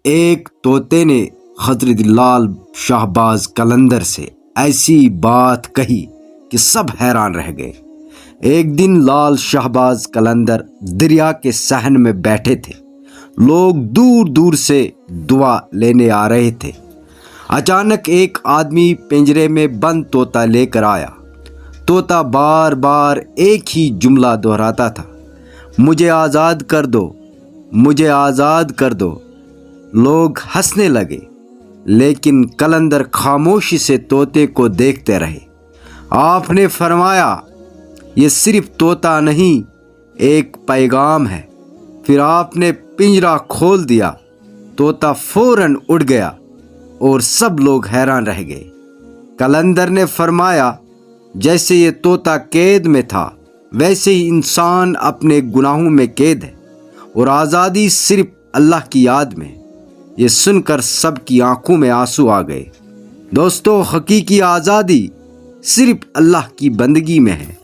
ایک طوطے نے حضرت لال شہباز قلندر سے ایسی بات کہی کہ سب حیران رہ گئے۔ ایک دن لال شہباز قلندر دریا کے صحن میں بیٹھے تھے۔ لوگ دور دور سے دعا لینے آ رہے تھے۔ اچانک ایک آدمی پنجرے میں بند طوطا لے کر آیا۔ طوطا بار بار ایک ہی جملہ دہراتا تھا، مجھے آزاد کر دو، مجھے آزاد کر دو۔ لوگ ہنسنے لگے، لیکن قلندر خاموشی سے طوطے کو دیکھتے رہے۔ آپ نے فرمایا، یہ صرف طوطا نہیں، ایک پیغام ہے۔ پھر آپ نے پنجرا کھول دیا۔ طوطا فوراً اڑ گیا اور سب لوگ حیران رہ گئے۔ قلندر نے فرمایا، جیسے یہ طوطا قید میں تھا، ویسے ہی انسان اپنے گناہوں میں قید ہے، اور آزادی صرف اللہ کی یاد میں۔ یہ سن کر سب کی آنکھوں میں آنسو آ گئے۔ دوستو، حقیقی آزادی صرف اللہ کی بندگی میں ہے۔